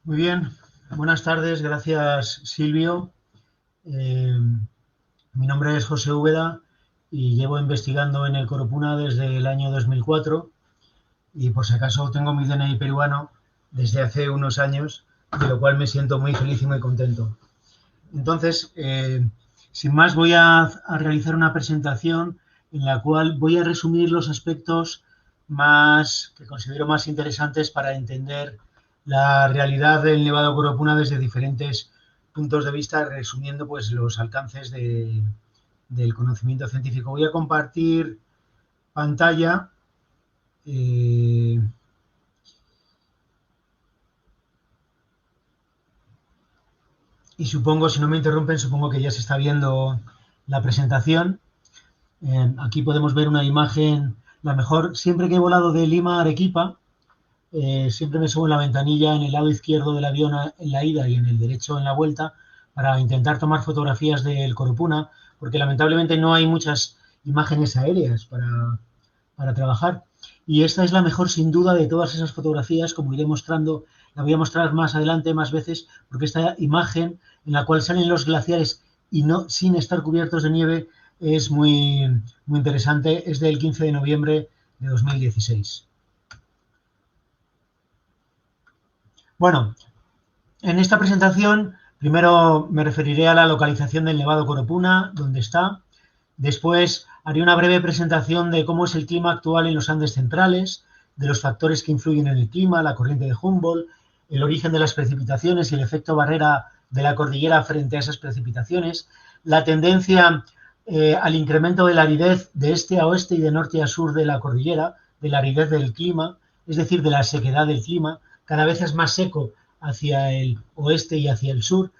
Muy bien, buenas tardes, gracias Silvio. Eh, Mi nombre es José Úbeda y llevo investigando en el Coropuna desde el año 2004 y por si acaso tengo mi DNI peruano desde hace unos años, de lo cual me siento muy feliz y muy contento. Entonces, sin más, voy a realizar una presentación en la cual voy a resumir los aspectos más que considero más interesantes para entender la realidad del Nevado Coropuna desde diferentes puntos de vista, resumiendo pues los alcances del conocimiento científico. Voy a compartir pantalla. eh, y supongo, si no me interrumpen, supongo que ya se está viendo la presentación. Aquí podemos ver una imagen, la mejor, siempre que he volado de Lima a Arequipa, siempre me subo en la ventanilla en el lado izquierdo del avión en la ida y en el derecho en la vuelta para intentar tomar fotografías del Coropuna, porque lamentablemente no hay muchas imágenes aéreas para trabajar. Y esta es la mejor sin duda de todas esas fotografías, como iré mostrando, la voy a mostrar más adelante, más veces, porque esta imagen en la cual salen los glaciares y no sin estar cubiertos de nieve es muy interesante. Es del 15 de noviembre de 2016. Bueno, en esta presentación primero me referiré a la localización del Nevado Coropuna, donde está. Después haré una breve presentación de cómo es el clima actual en los Andes centrales, de los factores que influyen en el clima, la corriente de Humboldt, el origen de las precipitaciones y el efecto barrera de la cordillera frente a esas precipitaciones, la tendencia al incremento de la aridez de este a oeste y de norte a sur de la cordillera, de la aridez del clima, es decir, de la sequedad del clima, cada vez es más seco hacia el oeste y hacia el sur,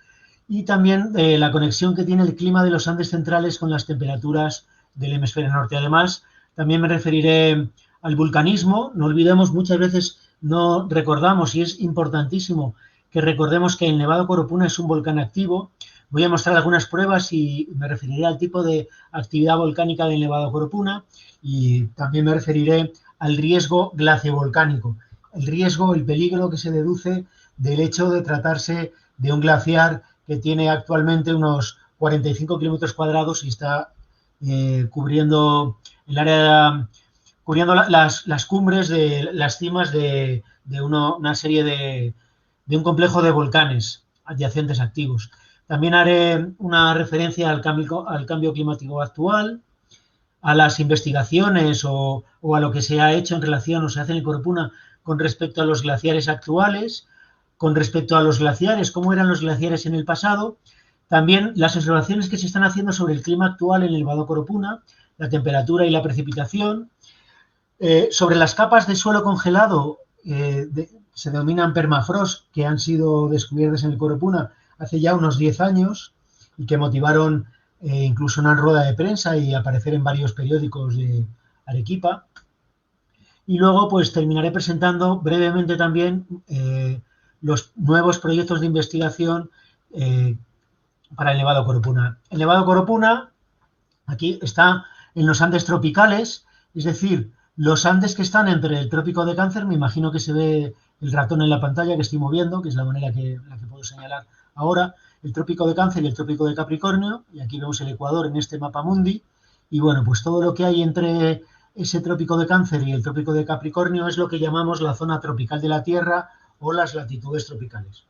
y también la conexión que tiene el clima de los Andes centrales con las temperaturas del hemisferio norte. Además, también me referiré al vulcanismo. No olvidemos, muchas veces no recordamos, y es importantísimo que recordemos que el Nevado Coropuna es un volcán activo. Voy a mostrar algunas pruebas y me referiré al tipo de actividad volcánica del Nevado Coropuna y también me referiré al riesgo glaciovolcánico, el riesgo, el peligro que se deduce del hecho de tratarse de un glaciar que tiene actualmente unos 45 kilómetros cuadrados y está cubriendo el área, cubriendo las cumbres de las cimas de una serie de un complejo de volcanes adyacentes activos. También haré una referencia al cambio climático actual, a las investigaciones o a lo que se ha hecho en relación o se hace en el Coropuna con respecto a los glaciares actuales, con respecto a los glaciares, cómo eran los glaciares en el pasado, también las observaciones que se están haciendo sobre el clima actual en el Nevado Coropuna, la temperatura y la precipitación, sobre las capas de suelo congelado, se denominan permafrost, que han sido descubiertas en el Coropuna hace ya unos 10 años y que motivaron incluso una rueda de prensa y aparecer en varios periódicos de Arequipa. Y luego pues terminaré presentando brevemente también los nuevos proyectos de investigación para el Nevado Coropuna. El Nevado Coropuna aquí está en los Andes tropicales, es decir, los Andes que están entre el Trópico de Cáncer, me imagino que se ve el ratón en la pantalla que estoy moviendo, que es la manera la que puedo señalar ahora, el Trópico de Cáncer y el Trópico de Capricornio, y aquí vemos el Ecuador en este mapa mundi, y bueno, pues todo lo que hay entre ese Trópico de Cáncer y el Trópico de Capricornio es lo que llamamos la zona tropical de la Tierra o las latitudes tropicales.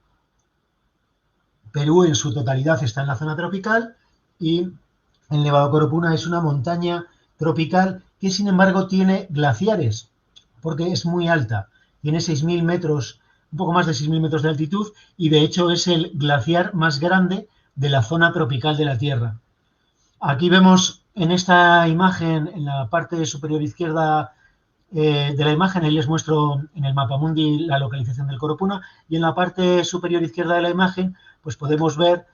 Perú en su totalidad está en la zona tropical y el Nevado Coropuna es una montaña tropical que sin embargo tiene glaciares porque es muy alta, tiene 6.000 metros, un poco más de 6.000 metros de altitud y de hecho es el glaciar más grande de la zona tropical de la Tierra. Aquí vemos en esta imagen, en la parte superior izquierda de la imagen, ahí les muestro en el mapamundi la localización del Coropuna y en la parte superior izquierda de la imagen pues podemos ver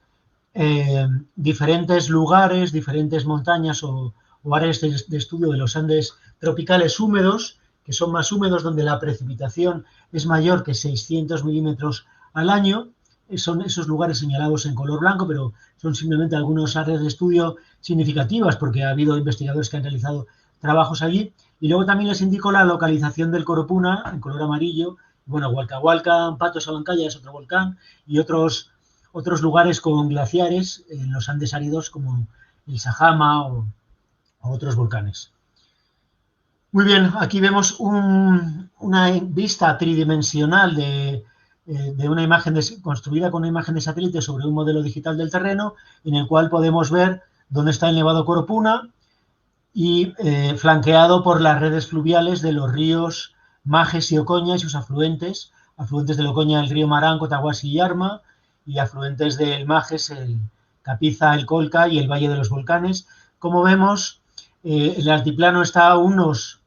diferentes lugares, diferentes montañas o áreas de estudio de los Andes tropicales húmedos, que son más húmedos, donde la precipitación es mayor que 600 milímetros al año. Son esos lugares señalados en color blanco, pero son simplemente algunas áreas de estudio significativas, porque ha habido investigadores que han realizado trabajos allí. Y luego también les indico la localización del Coropuna, en color amarillo, Bueno, Hualcahualca, Pato Sabancaya es otro volcán y otros lugares con glaciares en los Andes áridos como el Sajama o otros volcanes. Muy bien, aquí vemos una vista tridimensional de una imagen construida con una imagen de satélite sobre un modelo digital del terreno, en el cual podemos ver dónde está el Nevado Coropuna y flanqueado por las redes fluviales de los ríos Majes y Ocoña y sus afluentes del Ocoña el río Marán, Cotahuasi y Arma, y afluentes del Majes, el Capiza, el Colca y el Valle de los Volcanes. Como vemos, el altiplano está a unos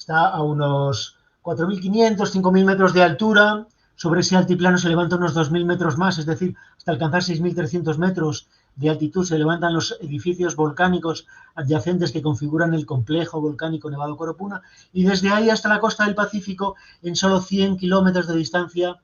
4.500, 5.000 metros de altura. Sobre ese altiplano se levanta unos 2.000 metros más, es decir, hasta alcanzar 6.300 metros de altitud se levantan los edificios volcánicos adyacentes que configuran el complejo volcánico Nevado Coropuna, y desde ahí hasta la costa del Pacífico, en solo 100 kilómetros de distancia,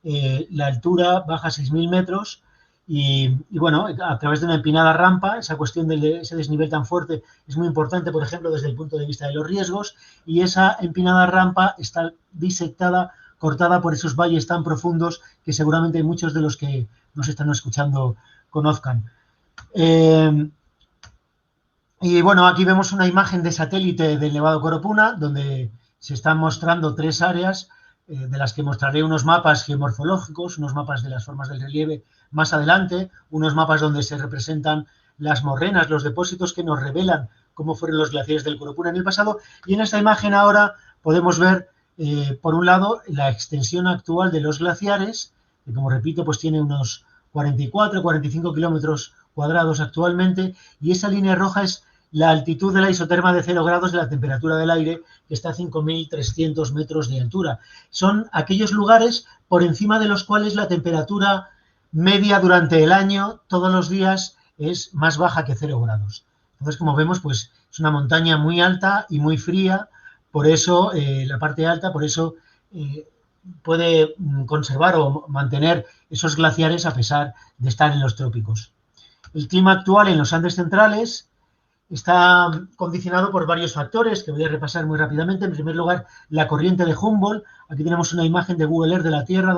la altura baja a 6.000 metros. Y bueno, a través de una empinada rampa, esa cuestión de ese desnivel tan fuerte es muy importante, por ejemplo, desde el punto de vista de los riesgos, y esa empinada rampa está disectada, cortada por esos valles tan profundos que seguramente muchos de los que nos están escuchando conozcan. Y bueno, aquí vemos una imagen de satélite del Nevado Coropuna, donde se están mostrando 3 áreas, de las que mostraré unos mapas geomorfológicos, unos mapas de las formas del relieve más adelante, unos mapas donde se representan las morrenas, los depósitos que nos revelan cómo fueron los glaciares del Coropuna en el pasado. Y en esta imagen ahora podemos ver, por un lado, la extensión actual de los glaciares, que como repito, pues tiene unos 44, 45 kilómetros cuadrados actualmente, y esa línea roja es la altitud de la isoterma de 0 grados de la temperatura del aire, que está a 5.300 metros de altura. Son aquellos lugares por encima de los cuales la temperatura media durante el año, todos los días, es más baja que 0 grados. Entonces, como vemos, pues es una montaña muy alta y muy fría, por eso la parte alta, por eso puede conservar o mantener esos glaciares a pesar de estar en los trópicos. El clima actual en los Andes centrales está condicionado por varios factores que voy a repasar muy rápidamente. En primer lugar, la corriente de Humboldt. Aquí tenemos una imagen de Google Earth de la Tierra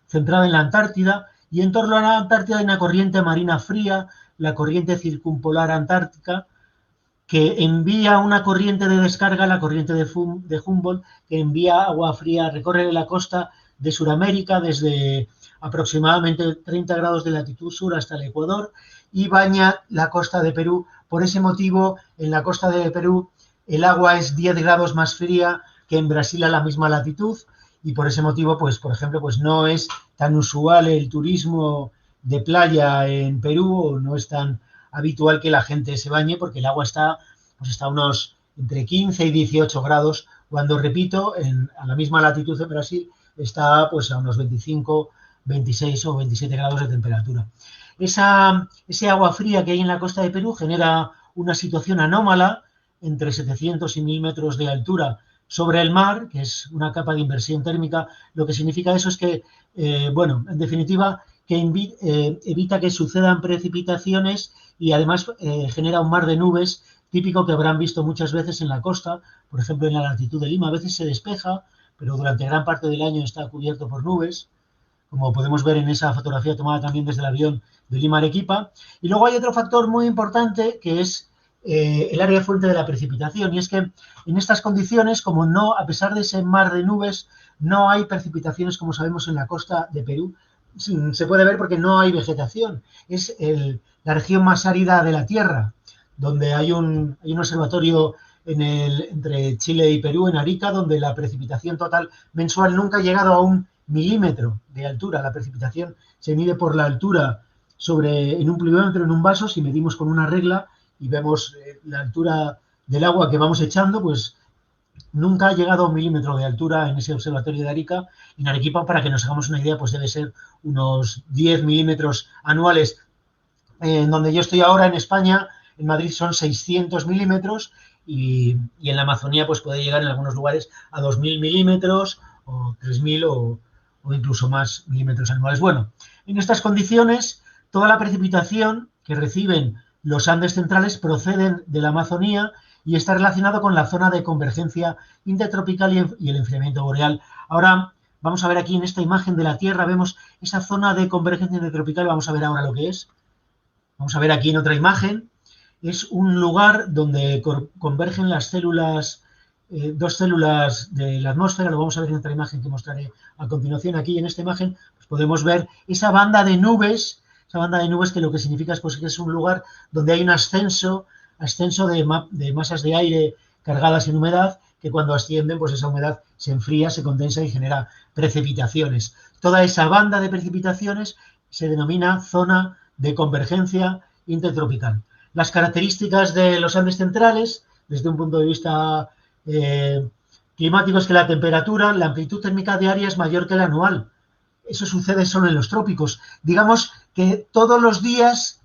centrada en la Antártida, y en torno a la Antártida hay una corriente marina fría, la corriente circumpolar antártica, que envía una corriente de descarga, la corriente de Humboldt, que envía agua fría, recorre la costa de Sudamérica desde aproximadamente 30 grados de latitud sur hasta el Ecuador y baña la costa de Perú. Por ese motivo, en la costa de Perú el agua es 10 grados más fría que en Brasil a la misma latitud, y por ese motivo, pues, por ejemplo, pues no es tan usual el turismo de playa en Perú, o no es tan habitual que la gente se bañe, porque el agua está a unos entre 15 y 18 grados, cuando, repito, a la misma latitud de Brasil está pues a unos 25, 26 o 27 grados de temperatura. Ese agua fría que hay en la costa de Perú genera una situación anómala entre 700 y 1.000 metros de altura sobre el mar, que es una capa de inversión térmica. Lo que significa eso es que, bueno, en definitiva, que evita que sucedan precipitaciones y además genera un mar de nubes típico que habrán visto muchas veces en la costa, por ejemplo en la latitud de Lima. A veces se despeja, pero durante gran parte del año está cubierto por nubes, como podemos ver en esa fotografía tomada también desde el avión de Lima a Arequipa. Y luego hay otro factor muy importante, que es el área fuente de la precipitación, y es que en estas condiciones, como no, a pesar de ese mar de nubes, no hay precipitaciones, como sabemos, en la costa de Perú. Se puede ver porque no hay vegetación. Es la región más árida de la Tierra, donde hay un observatorio entre Chile y Perú, en Arica, donde la precipitación total mensual nunca ha llegado a 1 milímetro de altura. La precipitación se mide por la altura en un pluviómetro, en un vaso. Si medimos con una regla y vemos la altura del agua que vamos echando, pues nunca ha llegado a 1 milímetro de altura en ese observatorio de Arica. En Arequipa, para que nos hagamos una idea, pues debe ser unos 10 milímetros anuales. En donde yo estoy ahora, en España, en Madrid, son 600 milímetros, y en la Amazonía pues puede llegar en algunos lugares a 2.000 milímetros o 3.000 o incluso más milímetros anuales. Bueno, en estas condiciones, toda la precipitación que reciben los Andes centrales proceden de la Amazonía y está relacionado con la zona de convergencia intertropical y el enfriamiento boreal. Ahora Vamos a ver aquí en esta imagen de la Tierra, vemos esa zona de convergencia intertropical, vamos a ver ahora lo que es. Vamos a ver aquí en otra imagen, es un lugar donde convergen las células, dos células de la atmósfera, lo vamos a ver en otra imagen que mostraré a continuación. Aquí en esta imagen pues podemos ver esa banda de nubes que lo que significa es pues, que es un lugar donde hay un ascenso de masas de aire cargadas en humedad, que cuando ascienden, pues esa humedad se enfría, se condensa y genera precipitaciones. Toda esa banda de precipitaciones se denomina zona de convergencia intertropical. Las características de los Andes centrales, desde un punto de vista climático, es que la temperatura, la amplitud térmica diaria es mayor que la anual. Eso sucede solo en los trópicos. Digamos que todos los días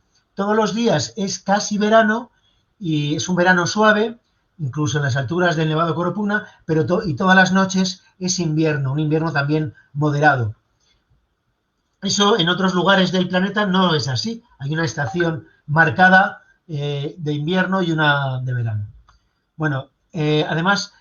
es casi verano y es un verano suave, incluso en las alturas del Nevado Coropuna, pero y todas las noches es invierno, un invierno también moderado. Eso en otros lugares del planeta no es así. Hay una estación marcada de invierno y una de verano. Bueno, además,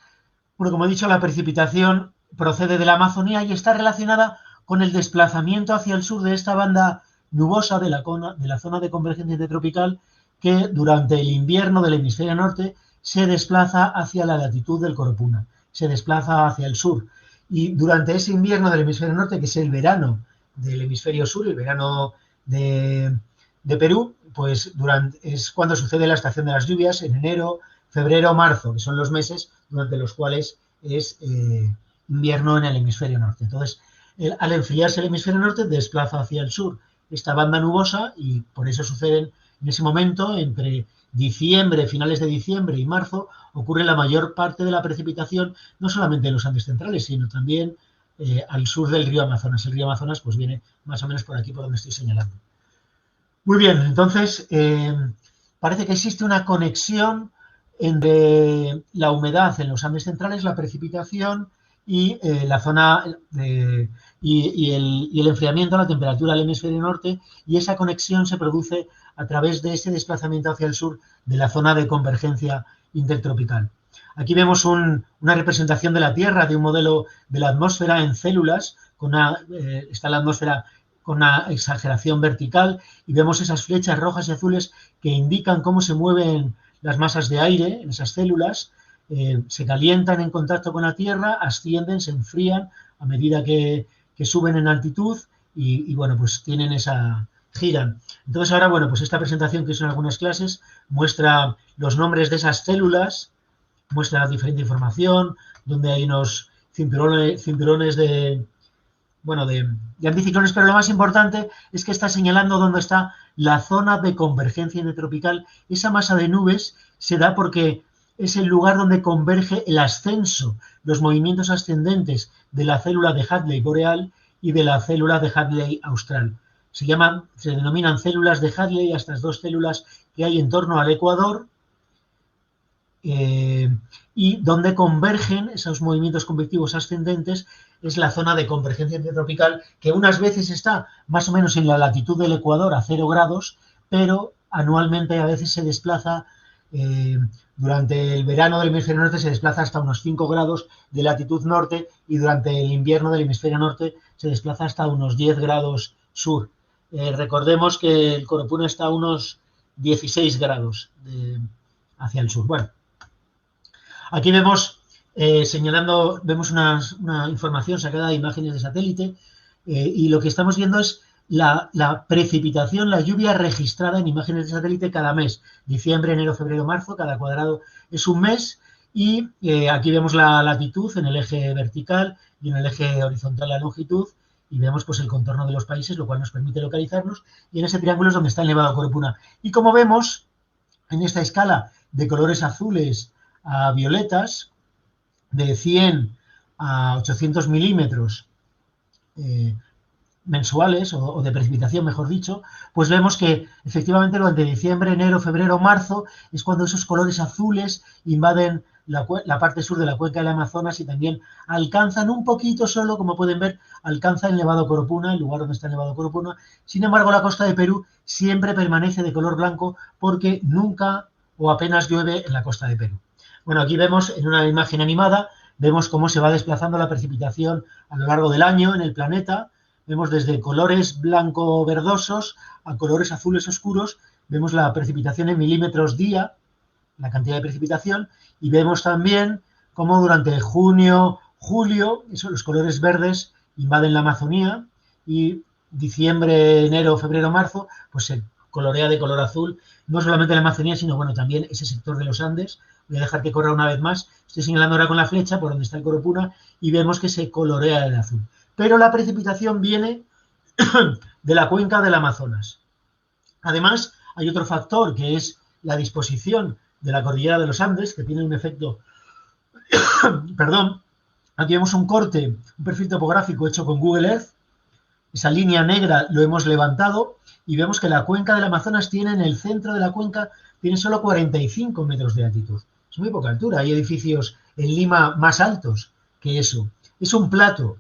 bueno, como he dicho, la precipitación procede de la Amazonía y está relacionada con el desplazamiento hacia el sur de esta banda nubosa de la zona de convergencia intertropical que durante el invierno del hemisferio norte se desplaza hacia la latitud del Coropuna, se desplaza hacia el sur. Y durante ese invierno del hemisferio norte, que es el verano del hemisferio sur, el verano de Perú, pues es cuando sucede la estación de las lluvias, en enero, febrero, marzo, que son los meses durante los cuales es invierno en el hemisferio norte. Entonces, al enfriarse el hemisferio norte, desplaza hacia el sur esta banda nubosa y por eso suceden en ese momento, entre diciembre, finales de diciembre y marzo, ocurre la mayor parte de la precipitación, no solamente en los Andes centrales, sino también al sur del río Amazonas. El río Amazonas pues viene más o menos por aquí, por donde estoy señalando. Muy bien, entonces parece que existe una conexión entre la humedad en los Andes centrales, la precipitación y la zona y el enfriamiento, la temperatura del hemisferio norte, y esa conexión se produce a través de ese desplazamiento hacia el sur de la zona de convergencia intertropical. Aquí vemos una representación de la Tierra, de un modelo de la atmósfera en células, está la atmósfera con una exageración vertical y vemos esas flechas rojas y azules que indican cómo se mueven las masas de aire en esas células, se calientan en contacto con la Tierra, ascienden, se enfrían a medida que suben en altitud y bueno, pues tienen giran. Entonces ahora, bueno, pues esta presentación que son algunas clases muestra los nombres de esas células, muestra diferente información, donde hay unos cinturones de anticiclones, pero lo más importante es que está señalando dónde está la zona de convergencia intertropical. Esa masa de nubes se da porque es el lugar donde converge el ascenso, los movimientos ascendentes de la célula de Hadley boreal y de la célula de Hadley austral. Se denominan células de Hadley a estas dos células que hay en torno al ecuador, y donde convergen esos movimientos convectivos ascendentes es la zona de convergencia intertropical, que unas veces está más o menos en la latitud del ecuador a 0 grados, pero anualmente a veces se desplaza, durante el verano del hemisferio norte se desplaza hasta unos 5 grados de latitud norte y durante el invierno del hemisferio norte se desplaza hasta unos 10 grados sur. Recordemos que el Coropuna está a unos 16 grados hacia el sur. Bueno, aquí vemos vemos una información sacada de imágenes de satélite y lo que estamos viendo es la precipitación, la lluvia registrada en imágenes de satélite cada mes. Diciembre, enero, febrero, marzo, cada cuadrado es un mes y aquí vemos la latitud en el eje vertical y en el eje horizontal la longitud y vemos pues el contorno de los países, lo cual nos permite localizarnos y en ese triángulo es donde está el Nevado Coropuna. Y como vemos en esta escala de colores azules a violetas, de 100 a 800 milímetros mensuales o de precipitación, mejor dicho, pues vemos que efectivamente durante diciembre, enero, febrero, marzo es cuando esos colores azules invaden la parte sur de la cuenca del Amazonas y también alcanzan un poquito solo, como pueden ver, alcanza el Nevado Coropuna, el lugar donde está el Nevado Coropuna. Sin embargo, la costa de Perú siempre permanece de color blanco porque nunca o apenas llueve en la costa de Perú. Bueno, aquí vemos en una imagen animada vemos cómo se va desplazando la precipitación a lo largo del año en el planeta. Vemos desde colores blanco-verdosos a colores azules oscuros. Vemos la precipitación en milímetros día, la cantidad de precipitación, y vemos también cómo durante junio, julio, los colores verdes invaden la Amazonía, y diciembre, enero, febrero, marzo, pues se colorea de color azul, no solamente la Amazonía, sino bueno, también ese sector de los Andes. Voy a dejar que corra una vez más. Estoy señalando ahora con la flecha por donde está el Coropuna y vemos que se colorea de azul. Pero la precipitación viene de la cuenca del Amazonas. Además, hay otro factor que es la disposición de la cordillera de los Andes, que tiene un efecto, perdón, aquí vemos un corte, un perfil topográfico hecho con Google Earth. Esa línea negra lo hemos levantado y vemos que la cuenca del Amazonas tiene, en el centro de la cuenca, tiene solo 45 metros de altitud. Es muy poca altura. Hay edificios en Lima más altos que eso. Es un plato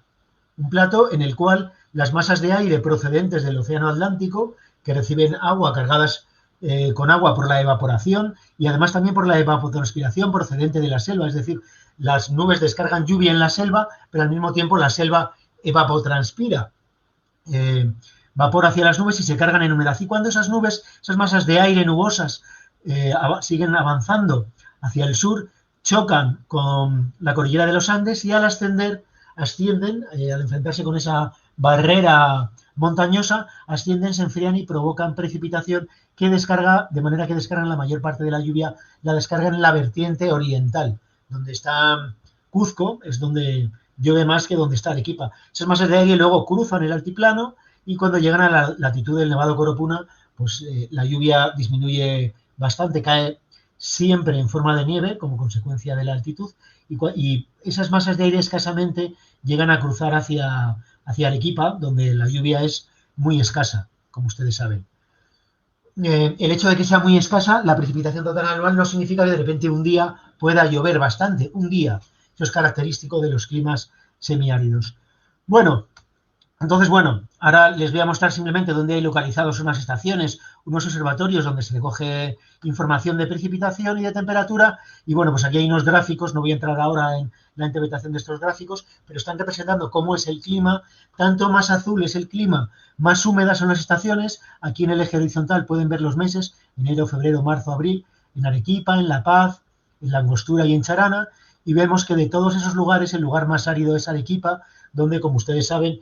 en el cual las masas de aire procedentes del océano Atlántico, que reciben agua, cargadas con agua por la evaporación y además también por la evapotranspiración procedente de la selva, es decir, las nubes descargan lluvia en la selva, pero al mismo tiempo la selva evapotranspira vapor hacia las nubes y se cargan en humedad. Y cuando esas nubes, esas masas de aire nubosas siguen avanzando hacia el sur, chocan con la cordillera de los Andes y al ascienden, al enfrentarse con esa barrera montañosa, ascienden, se enfrían y provocan precipitación que descarga, de manera que descargan la mayor parte de la lluvia, la descargan en la vertiente oriental, donde está Cuzco, es donde llueve más que donde está Arequipa. Esas masas de aire luego cruzan el altiplano y cuando llegan a la latitud del Nevado Coropuna, pues la lluvia disminuye bastante, cae siempre en forma de nieve como consecuencia de la altitud y esas masas de aire escasamente llegan a cruzar hacia Arequipa, donde la lluvia es muy escasa, como ustedes saben. El hecho de que sea muy escasa, la precipitación total anual no significa que de repente un día pueda llover bastante, un día. Eso es característico de los climas semiáridos. Bueno, entonces, ahora les voy a mostrar simplemente dónde hay localizados unas estaciones, unos observatorios donde se recoge información de precipitación y de temperatura. Y bueno, pues aquí hay unos gráficos, no voy a entrar ahora en la interpretación de estos gráficos, pero están representando cómo es el clima. Tanto más azul es el clima, más húmedas son las estaciones. Aquí en el eje horizontal pueden ver los meses, enero, febrero, marzo, abril, en Arequipa, en La Paz, en La Angostura y en Charana. Y vemos que de todos esos lugares, el lugar más árido es Arequipa, donde, como ustedes saben,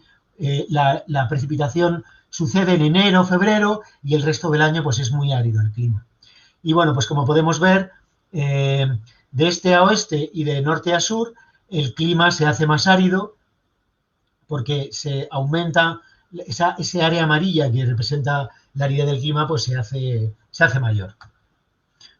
la precipitación sucede en enero, febrero y el resto del año pues es muy árido el clima. Y bueno, pues como podemos ver, de este a oeste y de norte a sur, el clima se hace más árido porque se aumenta ese área amarilla que representa la aridez del clima, pues se hace mayor.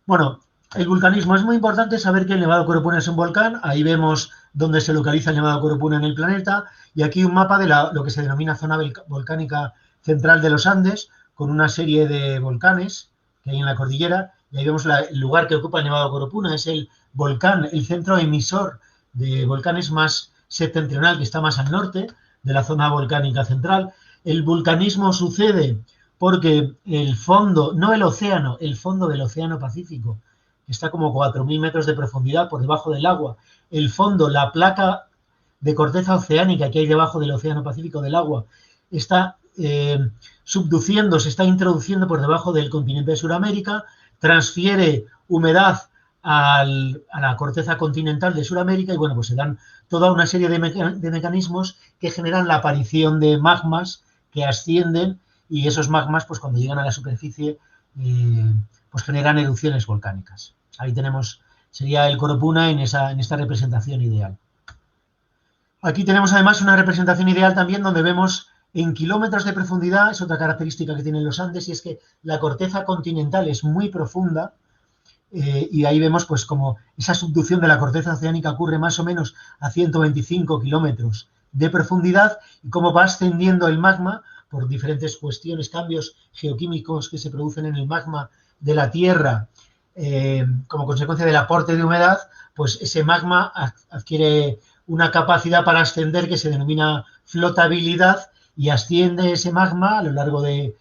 Bueno, el vulcanismo. Es muy importante saber que el Nevado Coropuna es un volcán. Ahí vemos dónde se localiza el Nevado Coropuna en el planeta. Y aquí un mapa de lo que se denomina zona volcánica central de los Andes, con una serie de volcanes que hay en la cordillera. Y ahí vemos el lugar que ocupa el Nevado Coropuna. Es el volcán, el centro emisor de volcanes más septentrional, que está más al norte de la zona volcánica central. El vulcanismo sucede porque el fondo, no el océano, el fondo del Océano Pacífico, está como 4.000 metros de profundidad por debajo del agua. El fondo, la placa de corteza oceánica que hay debajo del Océano Pacífico del agua, está subduciendo, se está introduciendo por debajo del continente de Sudamérica, transfiere humedad a la corteza continental de Sudamérica y bueno, pues se dan toda una serie de mecanismos que generan la aparición de magmas que ascienden y esos magmas, pues cuando llegan a la superficie, pues generan erupciones volcánicas. Ahí tenemos, sería el Coropuna en esta representación ideal. Aquí tenemos además una representación ideal también donde vemos en kilómetros de profundidad, es otra característica que tienen los Andes, y es que la corteza continental es muy profunda y ahí vemos pues como esa subducción de la corteza oceánica ocurre más o menos a 125 kilómetros de profundidad y cómo va ascendiendo el magma por diferentes cuestiones, cambios geoquímicos que se producen en el magma de la Tierra como consecuencia del aporte de humedad, pues ese magma adquiere una capacidad para ascender que se denomina flotabilidad y asciende ese magma a lo largo de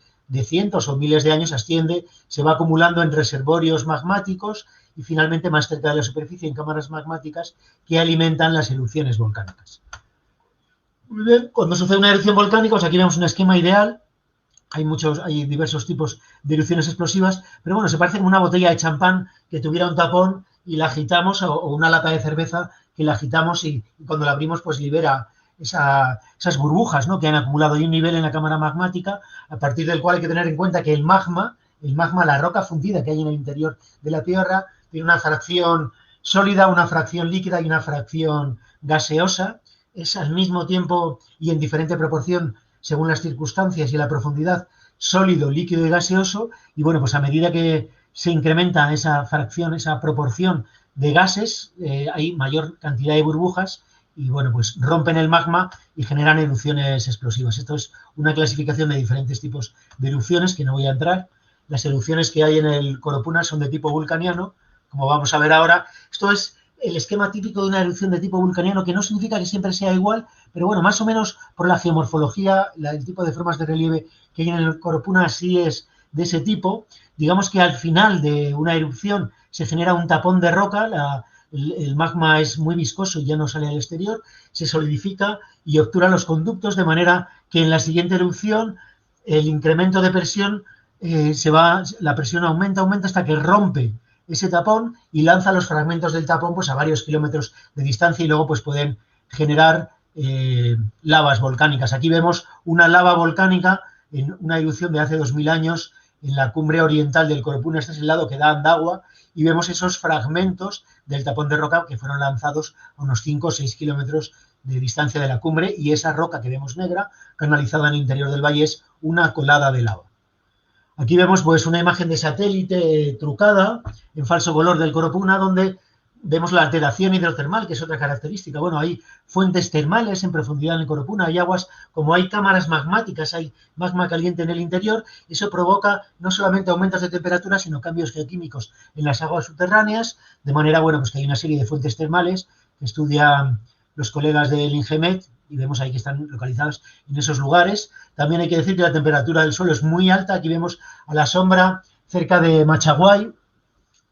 cientos o miles de años, asciende, se va acumulando en reservorios magmáticos y finalmente más cerca de la superficie en cámaras magmáticas que alimentan las erupciones volcánicas. Muy bien, cuando sucede una erupción volcánica, pues aquí vemos un esquema ideal. Hay diversos tipos de erupciones explosivas, pero bueno, se parece como una botella de champán que tuviera un tapón y la agitamos, o una lata de cerveza que la agitamos y cuando la abrimos pues libera esas burbujas, ¿no?, que han acumulado. Hay un nivel en la cámara magmática a partir del cual hay que tener en cuenta que el magma, la roca fundida que hay en el interior de la Tierra, tiene una fracción sólida, una fracción líquida y una fracción gaseosa. Es al mismo tiempo y en diferente proporción según las circunstancias y la profundidad, sólido, líquido y gaseoso, y bueno, pues a medida que se incrementa esa fracción, esa proporción de gases, hay mayor cantidad de burbujas y bueno, pues rompen el magma y generan erupciones explosivas. Esto es una clasificación de diferentes tipos de erupciones que no voy a entrar. Las erupciones que hay en el Coropuna son de tipo vulcaniano, como vamos a ver ahora. Esto es el esquema típico de una erupción de tipo vulcaniano, que no significa que siempre sea igual, pero bueno, más o menos por la geomorfología, el tipo de formas de relieve que hay en el Coropuna sí es de ese tipo. Digamos que al final de una erupción se genera un tapón de roca, el magma es muy viscoso y ya no sale al exterior, se solidifica y obtura los conductos, de manera que en la siguiente erupción el incremento de presión la presión aumenta hasta que rompe ese tapón y lanza los fragmentos del tapón pues a varios kilómetros de distancia y luego pues pueden generar lavas volcánicas. Aquí vemos una lava volcánica en una erupción de hace 2000 años en la cumbre oriental del Coropuna. Este es el lado que da Andagua y vemos esos fragmentos del tapón de roca que fueron lanzados a unos 5 o 6 kilómetros de distancia de la cumbre, y esa roca que vemos negra, canalizada en el interior del valle, es una colada de lava. Aquí vemos pues una imagen de satélite trucada en falso color del Coropuna, donde vemos la alteración hidrotermal, que es otra característica. Bueno, hay fuentes termales en profundidad en el Coropuna, hay aguas, como hay cámaras magmáticas, hay magma caliente en el interior. Eso provoca no solamente aumentos de temperatura, sino cambios geoquímicos en las aguas subterráneas, de manera, bueno, pues que hay una serie de fuentes termales que estudian los colegas del INGEMET, y vemos ahí que están localizados en esos lugares. También hay que decir que la temperatura del suelo es muy alta. Aquí vemos a la sombra, cerca de Machaguay,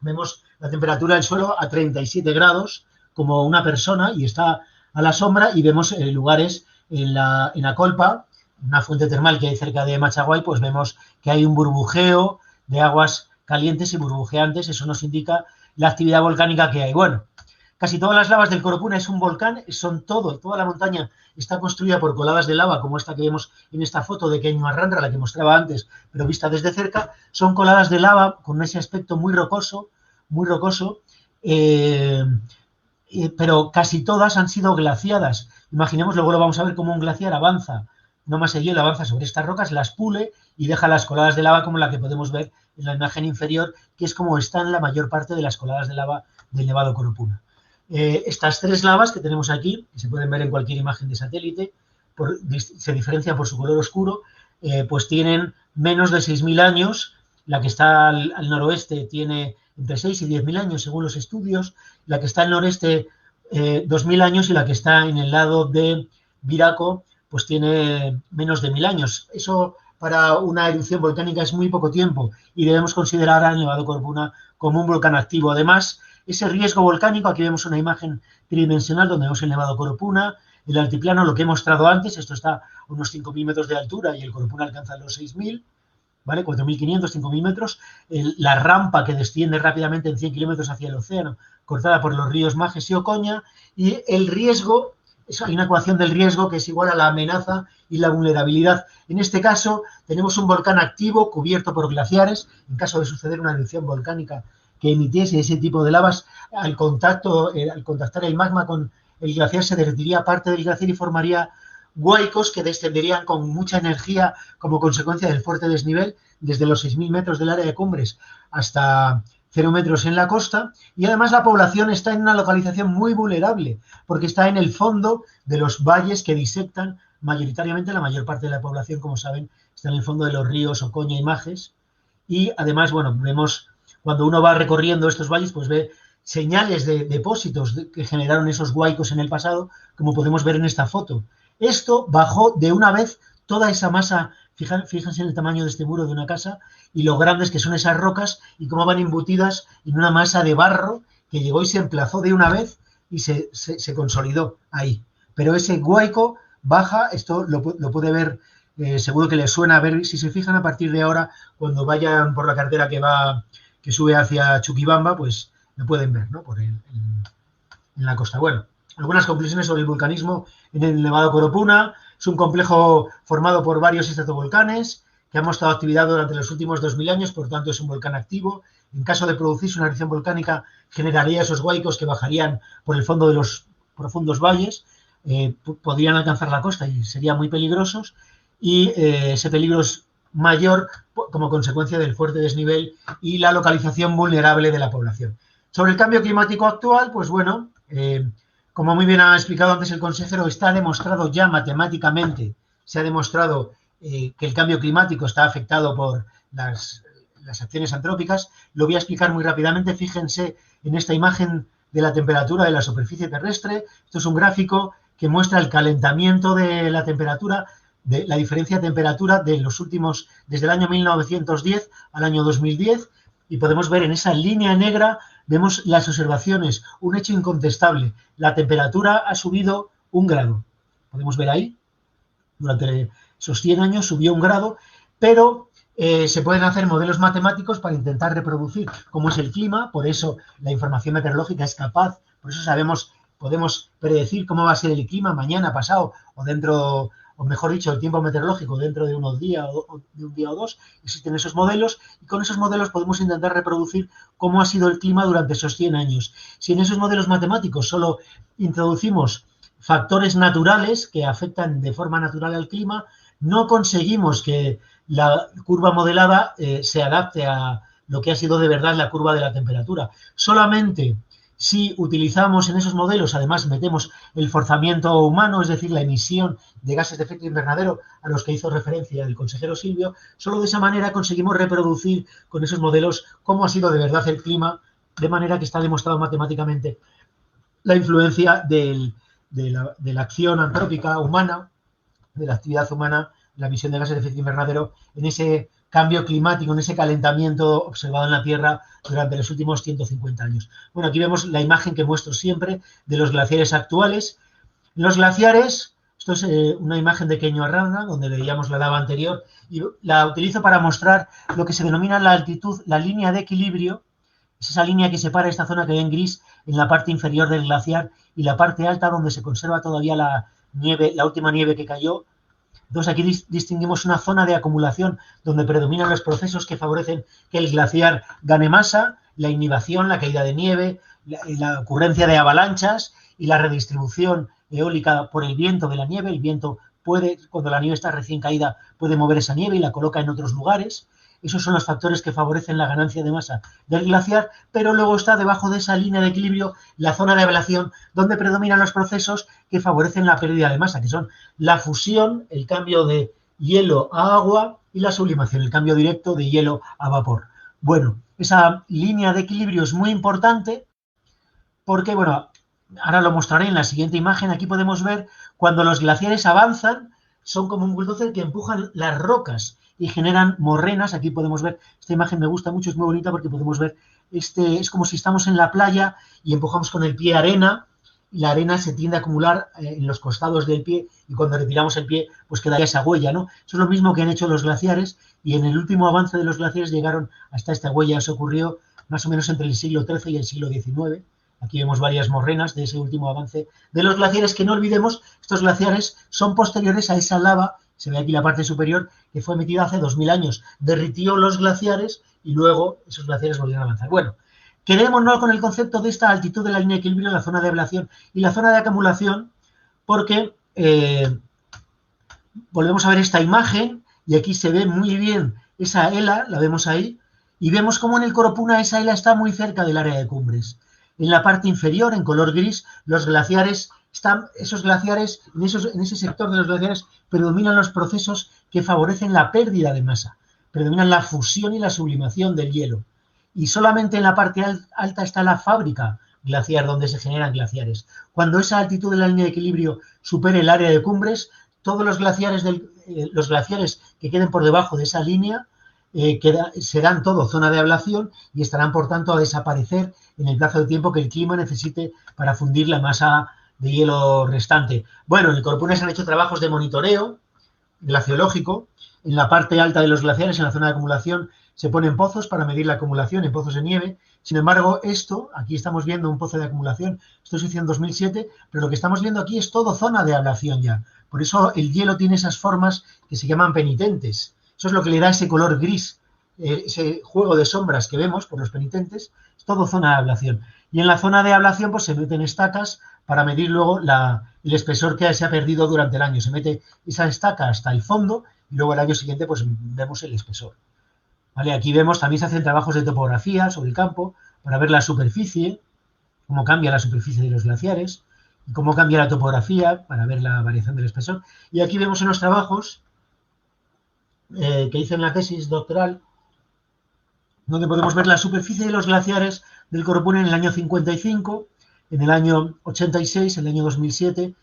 vemos la temperatura del suelo a 37 grados, como una persona, y está a la sombra, y vemos lugares en Acolpa, una fuente termal que hay cerca de Machaguay, pues vemos que hay un burbujeo de aguas calientes y burbujeantes. Eso nos indica la actividad volcánica que hay. Bueno, casi todas las lavas del Coropuna es un volcán, toda la montaña está construida por coladas de lava, como esta que vemos en esta foto de Queño Arrandra, la que mostraba antes, pero vista desde cerca. Son coladas de lava con ese aspecto muy rocoso, pero casi todas han sido glaciadas. Imaginemos, luego lo vamos a ver, cómo un glaciar avanza, no más el hielo, avanza sobre estas rocas, las pule y deja las coladas de lava como la que podemos ver en la imagen inferior, que es como están la mayor parte de las coladas de lava del Nevado Coropuna. Estas tres lavas que tenemos aquí, que se pueden ver en cualquier imagen de satélite, se diferencian por su color oscuro, pues tienen menos de 6.000 años. La que está al noroeste tiene entre 6 y 10.000 años, según los estudios. La que está al noreste, 2.000 años, y la que está en el lado de Viraco, pues tiene menos de 1.000 años. Eso para una erupción volcánica es muy poco tiempo, y debemos considerar al Nevado Coropuna como un volcán activo. Además, ese riesgo volcánico, aquí vemos una imagen tridimensional donde vemos el Nevado Coropuna, el altiplano, lo que he mostrado antes. Esto está a unos 5.000 metros de altura y el Coropuna alcanza los 6.000, ¿vale? 4.500, 5.000 metros. La rampa que desciende rápidamente en 100 kilómetros hacia el océano, cortada por los ríos Majes y Ocoña, y el riesgo, hay una ecuación del riesgo que es igual a la amenaza y la vulnerabilidad. En este caso, tenemos un volcán activo cubierto por glaciares. En caso de suceder una erupción volcánica que emitiese ese tipo de lavas, al contactar el magma con el glaciar, se derretiría parte del glaciar y formaría huaicos que descenderían con mucha energía como consecuencia del fuerte desnivel desde los 6.000 metros del área de cumbres hasta 0 metros en la costa. Y además la población está en una localización muy vulnerable, porque está en el fondo de los valles que disectan mayoritariamente. La mayor parte de la población, como saben, está en el fondo de los ríos Ocoña y Majes. Y además, bueno, vemos, cuando uno va recorriendo estos valles, pues ve señales de depósitos que generaron esos huaicos en el pasado, como podemos ver en esta foto. Esto bajó de una vez toda esa masa Fíjense en el tamaño de este muro de una casa y lo grandes que son esas rocas y cómo van embutidas en una masa de barro que llegó y se emplazó de una vez y se consolidó ahí. Pero ese Guaico baja, esto lo puede ver, seguro que les suena a ver, si se fijan a partir de ahora, cuando vayan por la carretera que sube hacia Chuquibamba, pues lo pueden ver, ¿no? En la costa. Bueno, algunas conclusiones sobre el vulcanismo en el Nevado Coropuna. Es un complejo formado por varios estratovolcanes que han mostrado actividad durante los últimos 2000 años, por tanto es un volcán activo. En caso de producirse una erupción volcánica, generaría esos huaicos que bajarían por el fondo de los profundos valles, podrían alcanzar la costa y serían muy peligrosos, y ese peligro es mayor como consecuencia del fuerte desnivel y la localización vulnerable de la población. Sobre el cambio climático actual, pues bueno, como muy bien ha explicado antes el consejero, está demostrado ya matemáticamente, se ha demostrado que el cambio climático está afectado por las acciones antrópicas. Lo voy a explicar muy rápidamente. Fíjense en esta imagen de la temperatura de la superficie terrestre. Esto es un gráfico que muestra el calentamiento de la temperatura, de la diferencia de temperatura de los últimos, desde el año 1910 al año 2010, y podemos ver en esa línea negra, vemos las observaciones, un hecho incontestable. La temperatura ha subido 1 grado. Podemos ver ahí, durante esos 100 años subió 1 grado, pero se pueden hacer modelos matemáticos para intentar reproducir cómo es el clima, por eso la información meteorológica es capaz, por eso podemos predecir cómo va a ser el clima mañana, pasado, o mejor dicho, el tiempo meteorológico dentro de unos días o de un día o dos. Existen esos modelos y con esos modelos podemos intentar reproducir cómo ha sido el clima durante esos 100 años. Si en esos modelos matemáticos solo introducimos factores naturales que afectan de forma natural al clima, no conseguimos que la curva modelada se adapte a lo que ha sido de verdad la curva de la temperatura. Solamente si utilizamos en esos modelos, además metemos el forzamiento humano, es decir, la emisión de gases de efecto invernadero a los que hizo referencia el consejero Silvio, solo de esa manera conseguimos reproducir con esos modelos cómo ha sido de verdad el clima, de manera que está demostrado matemáticamente la influencia de la acción antrópica humana, de la actividad humana, la emisión de gases de efecto invernadero, en ese cambio climático, en ese calentamiento observado en la Tierra durante los últimos 150 años. Bueno, aquí vemos la imagen que muestro siempre de los glaciares actuales. Los glaciares, esto es una imagen de Queño Arranga, donde veíamos la lava anterior, y la utilizo para mostrar lo que se denomina la altitud, la línea de equilibrio. Es esa línea que separa esta zona que ve en gris en la parte inferior del glaciar y la parte alta donde se conserva todavía la nieve, la última nieve que cayó. Entonces aquí distinguimos una zona de acumulación donde predominan los procesos que favorecen que el glaciar gane masa, la inhibición, la caída de nieve, la ocurrencia de avalanchas y la redistribución eólica por el viento de la nieve. El viento puede, cuando la nieve está recién caída, puede mover esa nieve y la coloca en otros lugares. Esos son los factores que favorecen la ganancia de masa del glaciar, pero luego está debajo de esa línea de equilibrio la zona de ablación, donde predominan los procesos que favorecen la pérdida de masa, que son la fusión, el cambio de hielo a agua, y la sublimación, el cambio directo de hielo a vapor. Bueno, esa línea de equilibrio es muy importante porque, bueno, ahora lo mostraré en la siguiente imagen. Aquí podemos ver cuando los glaciares avanzan, son como un bulldozer que empujan las rocas y generan morrenas. Aquí podemos ver, esta imagen me gusta mucho, es muy bonita porque podemos ver, es como si estamos en la playa y empujamos con el pie arena, y la arena se tiende a acumular en los costados del pie, y cuando retiramos el pie, pues quedaría esa huella, ¿no? Eso es lo mismo que han hecho los glaciares, y en el último avance de los glaciares llegaron hasta esta huella. Eso ocurrió más o menos entre el siglo XIII y el siglo XIX. Aquí vemos varias morrenas de ese último avance de los glaciares, que no olvidemos, estos glaciares son posteriores a esa lava, se ve aquí la parte superior, que fue emitida hace 2000 años. Derritió los glaciares y luego esos glaciares volvieron a avanzar. Bueno, quedémonos con el concepto de esta altitud de la línea de equilibrio, la zona de ablación y la zona de acumulación, porque volvemos a ver esta imagen y aquí se ve muy bien esa ELA, la vemos ahí, y vemos cómo en el Coropuna esa ELA está muy cerca del área de cumbres. En la parte inferior, en color gris, los glaciares esos glaciares, en ese sector de los glaciares predominan los procesos que favorecen la pérdida de masa, predominan la fusión y la sublimación del hielo. Y solamente en la parte alta está la fábrica glaciar donde se generan glaciares. Cuando esa altitud de la línea de equilibrio supere el área de cumbres, todos los glaciares los glaciares que queden por debajo de esa línea serán todo zona de ablación y estarán, por tanto, a desaparecer en el plazo de tiempo que el clima necesite para fundir la masa de hielo restante. Bueno, en el Corupuna se han hecho trabajos de monitoreo glaciológico. En la parte alta de los glaciares, en la zona de acumulación, se ponen pozos para medir la acumulación en pozos de nieve. Sin embargo, aquí estamos viendo un pozo de acumulación, esto se hizo en 2007, pero lo que estamos viendo aquí es todo zona de ablación ya. Por eso el hielo tiene esas formas que se llaman penitentes. Eso es lo que le da ese color gris, ese juego de sombras que vemos por los penitentes, es todo zona de ablación. Y en la zona de ablación pues se meten estacas para medir luego el espesor que se ha perdido durante el año. Se mete esa estaca hasta el fondo y luego el año siguiente pues vemos el espesor. ¿Vale? Aquí vemos, también se hacen trabajos de topografía sobre el campo para ver la superficie, cómo cambia la superficie de los glaciares y cómo cambia la topografía para ver la variación del espesor. Y aquí vemos en los trabajos que hice en la tesis doctoral, donde podemos ver la superficie de los glaciares del Corupuna en el año 55, en el año 86, en el año 2007,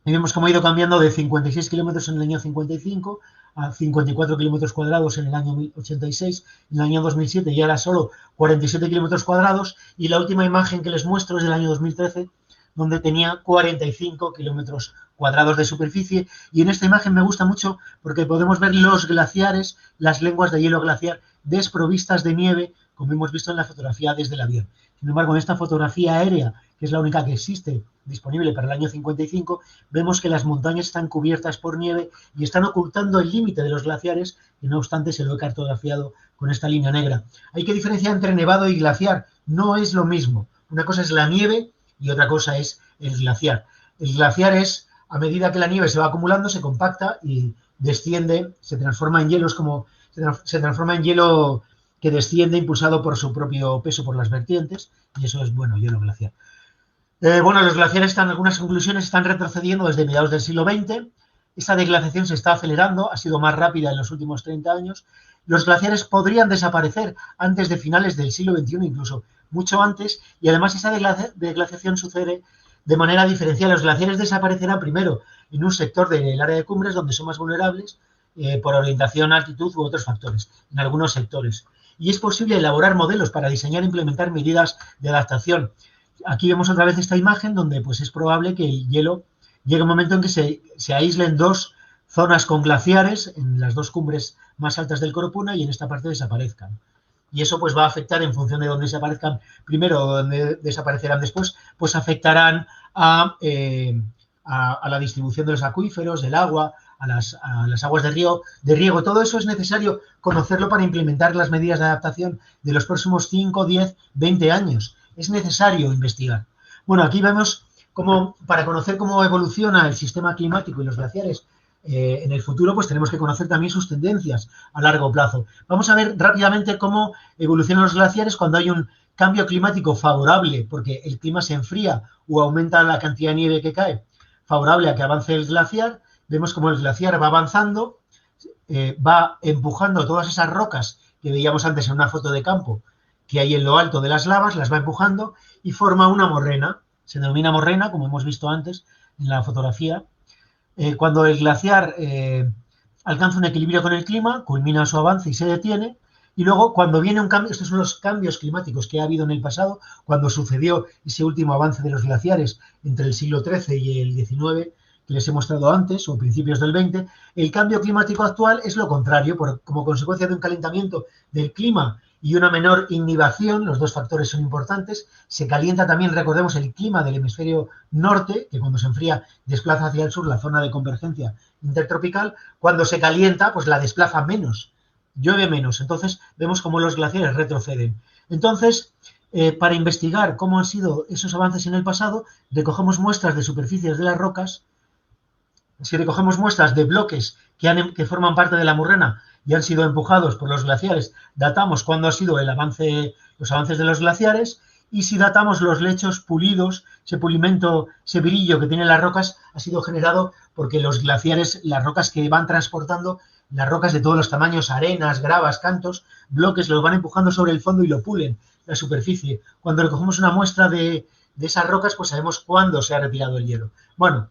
y vemos cómo ha ido cambiando de 56 kilómetros en el año 55 a 54 kilómetros cuadrados en el año 86, en el año 2007 ya era solo 47 kilómetros cuadrados, y la última imagen que les muestro es del año 2013, donde tenía 45 kilómetros cuadrados de superficie, y en esta imagen me gusta mucho porque podemos ver los glaciares, las lenguas de hielo glaciar desprovistas de nieve, como hemos visto en la fotografía desde el avión. Sin embargo, en esta fotografía aérea, que es la única que existe disponible para el año 55, vemos que las montañas están cubiertas por nieve y están ocultando el límite de los glaciares, y no obstante se lo he cartografiado con esta línea negra. Hay que diferenciar entre nevado y glaciar, no es lo mismo. Una cosa es la nieve y otra cosa es el glaciar. El glaciar es, a medida que la nieve se va acumulando, se compacta y desciende, se transforma en hielo, se transforma en hielo que desciende impulsado por su propio peso por las vertientes, y eso es, bueno, hielo glaciar. Bueno, los glaciares algunas conclusiones están retrocediendo desde mediados del siglo XX, esta deglaciación se está acelerando, ha sido más rápida en los últimos 30 años, los glaciares podrían desaparecer antes de finales del siglo XXI, incluso mucho antes, y además esa deglaciación sucede de manera diferencial. Los glaciares desaparecerán primero en un sector del área de cumbres donde son más vulnerables por orientación, altitud u otros factores, en algunos sectores. Y es posible elaborar modelos para diseñar e implementar medidas de adaptación. Aquí vemos otra vez esta imagen donde pues es probable que el hielo llegue un momento en que se aíslen dos zonas con glaciares en las dos cumbres más altas del Corupuna y en esta parte desaparezcan. Y eso pues va a afectar, en función de dónde desaparezcan primero o dónde desaparecerán después, pues afectarán a la distribución de los acuíferos, del agua, a las aguas de riego. Todo eso es necesario conocerlo para implementar las medidas de adaptación de los próximos 5, 10, 20 años. Es necesario investigar. Bueno, aquí vemos cómo, para conocer cómo evoluciona el sistema climático y los glaciares en el futuro, pues tenemos que conocer también sus tendencias a largo plazo. Vamos a ver rápidamente cómo evolucionan los glaciares cuando hay un cambio climático favorable, porque el clima se enfría o aumenta la cantidad de nieve que cae, favorable a que avance el glaciar. Vemos cómo el glaciar va avanzando, va empujando todas esas rocas que veíamos antes en una foto de campo que hay en lo alto de las lavas, las va empujando y forma una morrena. Se denomina morrena, como hemos visto antes en la fotografía. Cuando el glaciar alcanza un equilibrio con el clima, culmina su avance y se detiene, y luego cuando viene un cambio, estos son los cambios climáticos que ha habido en el pasado, cuando sucedió ese último avance de los glaciares entre el siglo XIII y el XIX, que les he mostrado antes, o principios del XX, el cambio climático actual es lo contrario, como consecuencia de un calentamiento del clima y una menor inhibición, los dos factores son importantes. Se calienta también, recordemos, el clima del hemisferio norte, que cuando se enfría desplaza hacia el sur la zona de convergencia intertropical. Cuando se calienta, pues la desplaza menos, llueve menos. Entonces vemos cómo los glaciares retroceden. Entonces, para investigar cómo han sido esos avances en el pasado, recogemos muestras de superficies de las rocas. Si recogemos muestras de bloques que forman parte de la morrena y han sido empujados por los glaciares, datamos cuándo ha sido los avances de los glaciares, y si datamos los lechos pulidos, ese pulimento, ese brillo que tienen las rocas, ha sido generado porque los glaciares, las rocas que van transportando, las rocas de todos los tamaños, arenas, gravas, cantos, bloques, los van empujando sobre el fondo y lo pulen, la superficie. Cuando recogemos una muestra de esas rocas, pues sabemos cuándo se ha retirado el hielo. Bueno,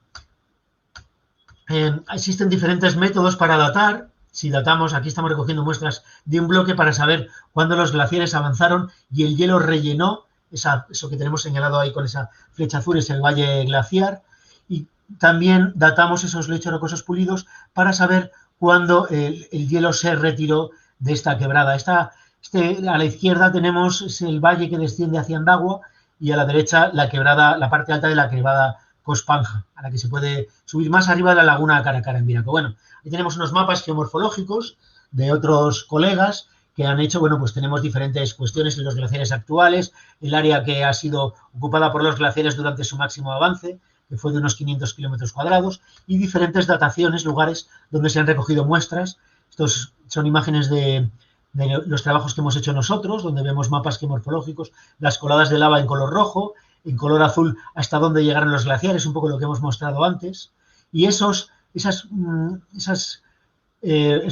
Existen diferentes métodos para datar. Si datamos, aquí estamos recogiendo muestras de un bloque para saber cuándo los glaciares avanzaron y el hielo rellenó, eso que tenemos señalado ahí con esa flecha azul es el valle glaciar. Y también datamos esos lechos rocosos pulidos para saber cuándo el hielo se retiró de esta quebrada. A la izquierda tenemos el valle que desciende hacia Andagua y a la derecha la quebrada, la parte alta de la quebrada Cospanja, a la que se puede subir más arriba de la laguna Caracara en Viraco. Bueno, ahí tenemos unos mapas geomorfológicos de otros colegas que han hecho, bueno, pues tenemos diferentes cuestiones en los glaciares actuales, el área que ha sido ocupada por los glaciares durante su máximo avance, que fue de unos 500 kilómetros cuadrados, y diferentes dataciones, lugares donde se han recogido muestras. Estos son imágenes de los trabajos que hemos hecho nosotros, donde vemos mapas geomorfológicos, las coladas de lava en color rojo, en color azul hasta dónde llegaron los glaciares, un poco lo que hemos mostrado antes. Y estos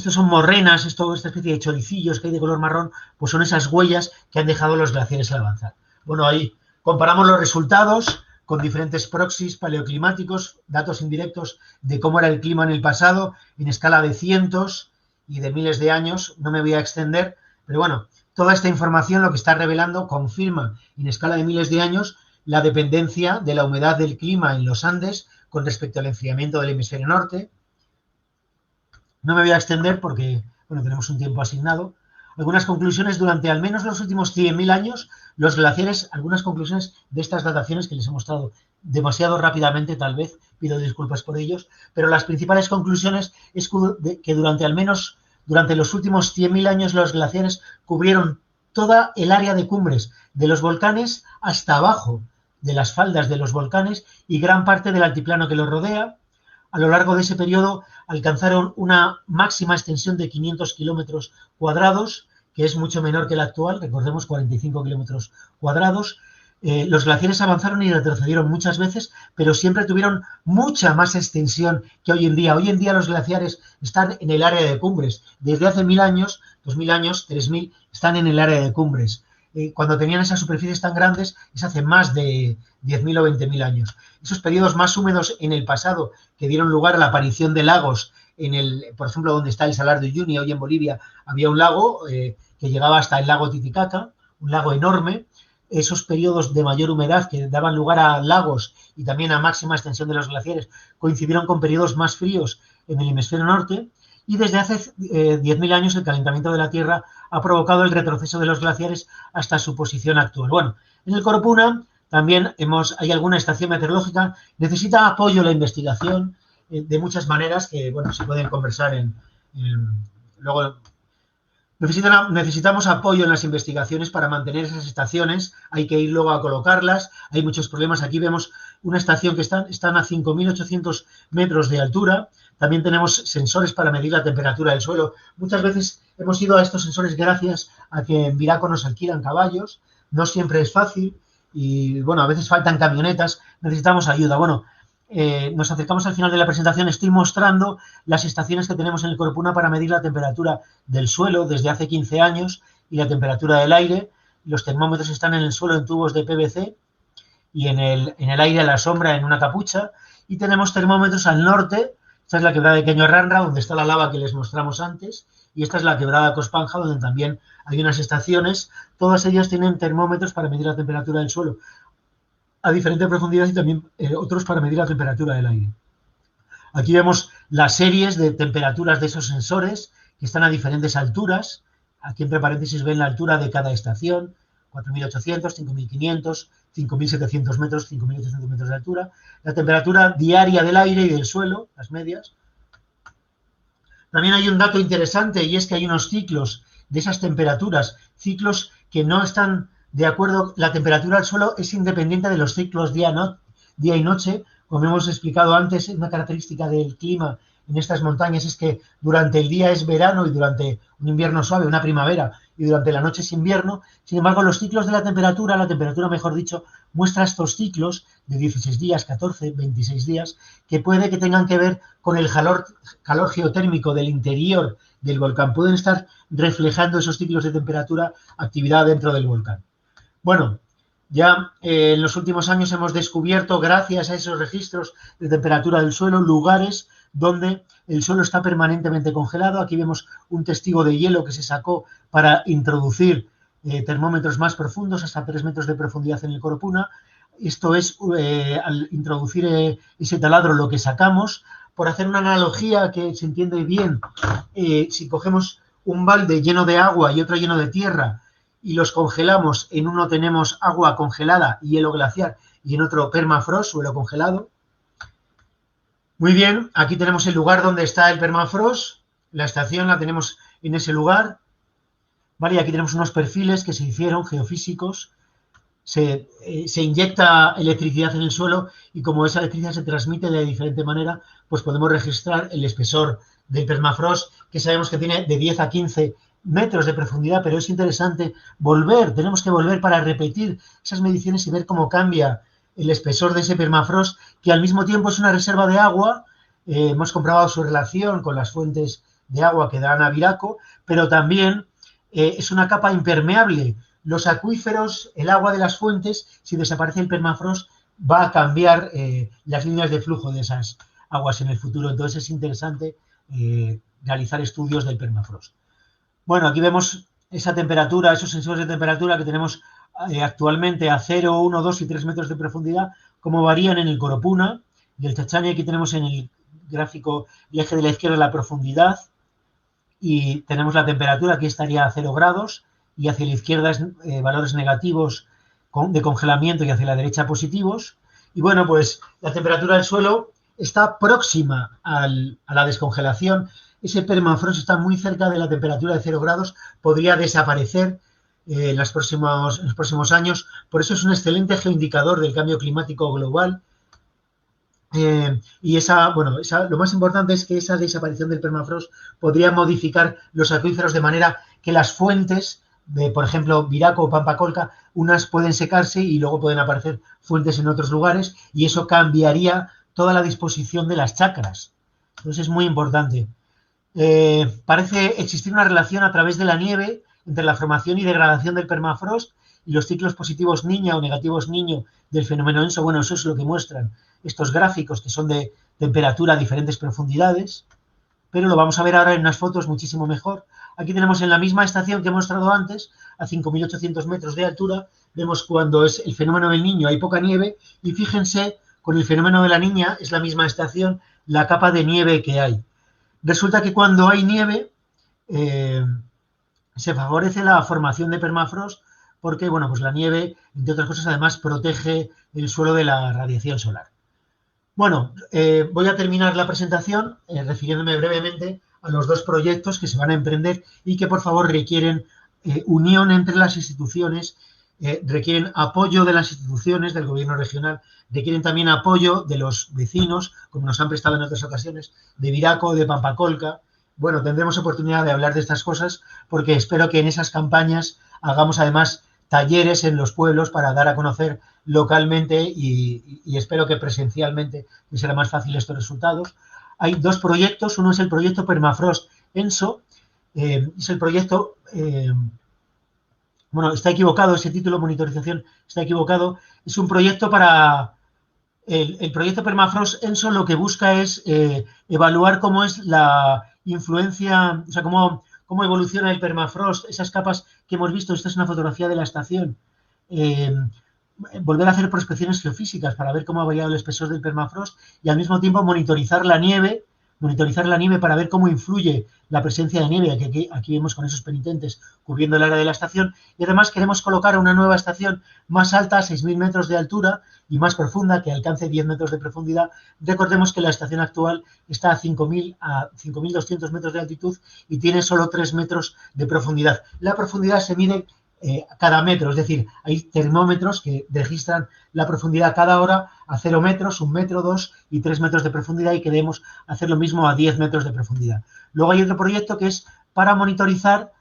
son morrenas, esta especie de choricillos que hay de color marrón, pues son esas huellas que han dejado los glaciares al avanzar. Bueno, ahí comparamos los resultados con diferentes proxies paleoclimáticos, datos indirectos de cómo era el clima en el pasado, en escala de cientos y de miles de años. No me voy a extender, pero bueno, toda esta información lo que está revelando confirma en escala de miles de años la dependencia de la humedad del clima en los Andes con respecto al enfriamiento del hemisferio norte. No me voy a extender porque, bueno, tenemos un tiempo asignado. Algunas conclusiones durante al menos los últimos 100.000 años, los glaciares, algunas conclusiones de estas dataciones que les he mostrado demasiado rápidamente, tal vez, pido disculpas por ellos, pero las principales conclusiones es que durante los últimos 100.000 años los glaciares cubrieron toda el área de cumbres de los volcanes hasta abajo de las faldas de los volcanes y gran parte del altiplano que los rodea. A lo largo de ese periodo alcanzaron una máxima extensión de 500 kilómetros cuadrados, que es mucho menor que la actual, recordemos 45 kilómetros cuadrados. Los glaciares avanzaron y retrocedieron muchas veces, pero siempre tuvieron mucha más extensión que hoy en día. Hoy en día los glaciares están en el área de cumbres. Desde hace 1.000 años, 2.000 años, 3.000, están en el área de cumbres. Cuando tenían esas superficies tan grandes, es hace más de 10.000 o 20.000 años. Esos periodos más húmedos en el pasado que dieron lugar a la aparición de lagos, por ejemplo, donde está el Salar de Uyuni, hoy en Bolivia, había un lago que llegaba hasta el lago Titicaca, un lago enorme. Esos periodos de mayor humedad que daban lugar a lagos y también a máxima extensión de los glaciares coincidieron con periodos más fríos en el hemisferio norte. Y desde hace 10.000 años el calentamiento de la Tierra ha provocado el retroceso de los glaciares hasta su posición actual. Bueno, en el Corupuna también hay alguna estación meteorológica, necesita apoyo la investigación de muchas maneras que, bueno, se pueden conversar luego. Necesitamos apoyo en las investigaciones para mantener esas estaciones, hay que ir luego a colocarlas, hay muchos problemas. Aquí vemos una estación que están a 5.800 metros de altura. También tenemos sensores para medir la temperatura del suelo. Muchas veces hemos ido a estos sensores gracias a que en Viraco nos alquilan caballos. No siempre es fácil y, bueno, a veces faltan camionetas. Necesitamos ayuda. Bueno, nos acercamos al final de la presentación. Estoy mostrando las estaciones que tenemos en el Corupuna para medir la temperatura del suelo desde hace 15 años y la temperatura del aire. Los termómetros están en el suelo en tubos de PVC y en el aire a la sombra en una capucha. Y tenemos termómetros al norte. Esta es la quebrada de Caño-Ranra, donde está la lava que les mostramos antes. Y esta es la quebrada Cospanja, donde también hay unas estaciones. Todas ellas tienen termómetros para medir la temperatura del suelo a diferente profundidad y también otros para medir la temperatura del aire. Aquí vemos las series de temperaturas de esos sensores que están a diferentes alturas. Aquí entre paréntesis ven la altura de cada estación, 4.800, 5.500, 5.700 metros, 5.800 metros de altura. La temperatura diaria del aire y del suelo, las medias. También hay un dato interesante y es que hay unos ciclos de esas temperaturas, ciclos que no están de acuerdo. La temperatura del suelo es independiente de los ciclos día y noche. Como hemos explicado antes, una característica del clima en estas montañas es que durante el día es verano y durante un invierno suave, una primavera, y durante la noche es invierno. Sin embargo, los ciclos de la temperatura mejor dicho, muestra estos ciclos de 16 días, 14, 26 días, que puede que tengan que ver con el calor geotérmico del interior del volcán. Pueden estar reflejando esos ciclos de temperatura actividad dentro del volcán. Bueno, ya en los últimos años hemos descubierto, gracias a esos registros de temperatura del suelo, lugares donde el suelo está permanentemente congelado. Aquí vemos un testigo de hielo que se sacó para introducir termómetros más profundos, hasta 3 metros de profundidad en el Coropuna. Esto es, al introducir ese taladro, lo que sacamos. Por hacer una analogía que se entiende bien, si cogemos un balde lleno de agua y otro lleno de tierra y los congelamos, en uno tenemos agua congelada, hielo glaciar, y en otro permafrost, suelo congelado. Muy bien, aquí tenemos el lugar donde está el permafrost, la estación la tenemos en ese lugar, ¿vale? Y aquí tenemos unos perfiles que se hicieron, geofísicos. Se inyecta electricidad en el suelo y como esa electricidad se transmite de diferente manera, pues podemos registrar el espesor del permafrost, que sabemos que tiene de 10 a 15 metros de profundidad, pero es interesante tenemos que volver para repetir esas mediciones y ver cómo cambia el espesor de ese permafrost, que al mismo tiempo es una reserva de agua. Hemos comprobado su relación con las fuentes de agua que dan a Viraco, pero también es una capa impermeable. Los acuíferos, el agua de las fuentes, si desaparece el permafrost, va a cambiar las líneas de flujo de esas aguas en el futuro. Entonces es interesante realizar estudios del permafrost. Bueno, aquí vemos esa temperatura, esos sensores de temperatura que tenemos actualmente a 0, 1, 2 y 3 metros de profundidad, cómo varían en el Coropuna y el Chachani. Aquí tenemos en el gráfico el eje de la izquierda la profundidad y tenemos la temperatura, aquí estaría a 0 grados, y hacia la izquierda valores negativos de congelamiento y hacia la derecha positivos. Y bueno, pues la temperatura del suelo está próxima a la descongelación. Ese permafrost está muy cerca de la temperatura de 0 grados, podría desaparecer en los próximos años. Por eso es un excelente geoindicador del cambio climático global. Y lo más importante es que esa desaparición del permafrost podría modificar los acuíferos de manera que las fuentes por ejemplo, Viraco o Pampacolca, unas pueden secarse y luego pueden aparecer fuentes en otros lugares y eso cambiaría toda la disposición de las chacras. Entonces es muy importante. Parece existir una relación a través de la nieve entre la formación y degradación del permafrost y los ciclos positivos niña o negativos niño del fenómeno ENSO. Bueno, eso es lo que muestran estos gráficos que son de temperatura a diferentes profundidades, pero lo vamos a ver ahora en unas fotos muchísimo mejor. Aquí tenemos en la misma estación que he mostrado antes, a 5.800 metros de altura, vemos cuando es el fenómeno del niño, hay poca nieve, y fíjense, con el fenómeno de la niña, es la misma estación, la capa de nieve que hay. Resulta que cuando hay nieve, se favorece la formación de permafrost, porque, bueno, pues la nieve, entre otras cosas, además protege el suelo de la radiación solar. Bueno, voy a terminar la presentación refiriéndome brevemente a los dos proyectos que se van a emprender y que, por favor, requieren unión entre las instituciones, requieren apoyo de las instituciones, del gobierno regional, requieren también apoyo de los vecinos, como nos han prestado en otras ocasiones, de Viraco, de Pampacolca. Bueno, tendremos oportunidad de hablar de estas cosas porque espero que en esas campañas hagamos además talleres en los pueblos para dar a conocer localmente y espero que presencialmente será más fácil estos resultados. Hay dos proyectos, uno es el proyecto Permafrost ENSO, es el proyecto, bueno, está equivocado, ese título, monitorización, está equivocado, es un proyecto para, el proyecto Permafrost ENSO lo que busca es evaluar cómo es la influencia, o sea, cómo evoluciona el permafrost, esas capas que hemos visto. Esta es una fotografía de la estación. Volver a hacer prospecciones geofísicas para ver cómo ha variado el espesor del permafrost y al mismo tiempo monitorizar la nieve para ver cómo influye la presencia de nieve, que aquí vemos con esos penitentes cubriendo el área de la estación. Y además queremos colocar una nueva estación más alta, 6.000 metros de altura y más profunda, que alcance 10 metros de profundidad. Recordemos que la estación actual está a 5.200 metros de altitud y tiene solo 3 metros de profundidad. La profundidad se mide cada metro, es decir, hay termómetros que registran la profundidad cada hora a 0 metros, 1 metro, 2 y 3 metros de profundidad y queremos hacer lo mismo a 10 metros de profundidad. Luego hay otro proyecto que es para monitorizar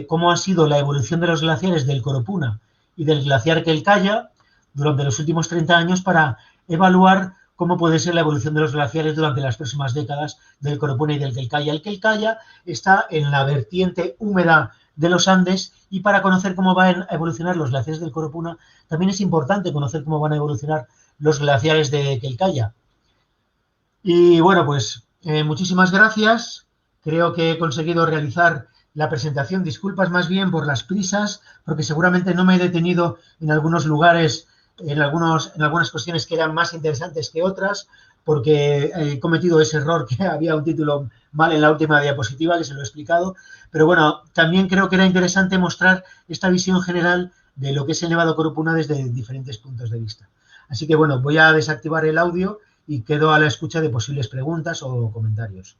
cómo ha sido la evolución de los glaciares del Coropuna y del glaciar Quelcaya durante los últimos 30 años para evaluar cómo puede ser la evolución de los glaciares durante las próximas décadas del Coropuna y del Quelcaya. El Quelcaya está en la vertiente húmeda de los Andes y para conocer cómo van a evolucionar los glaciares del Coropuna también es importante conocer cómo van a evolucionar los glaciares de Quelcaya. Y bueno, pues Muchísimas gracias. Creo que he conseguido realizar la presentación. Disculpas más bien por las prisas, porque seguramente no me he detenido en algunos lugares, en algunas cuestiones que eran más interesantes que otras, porque he cometido ese error que había un título mal en la última diapositiva, que se lo he explicado. Pero bueno, también creo que era interesante mostrar esta visión general de lo que es el Nevado Corupuna desde diferentes puntos de vista. Así que bueno, voy a desactivar el audio y quedo a la escucha de posibles preguntas o comentarios.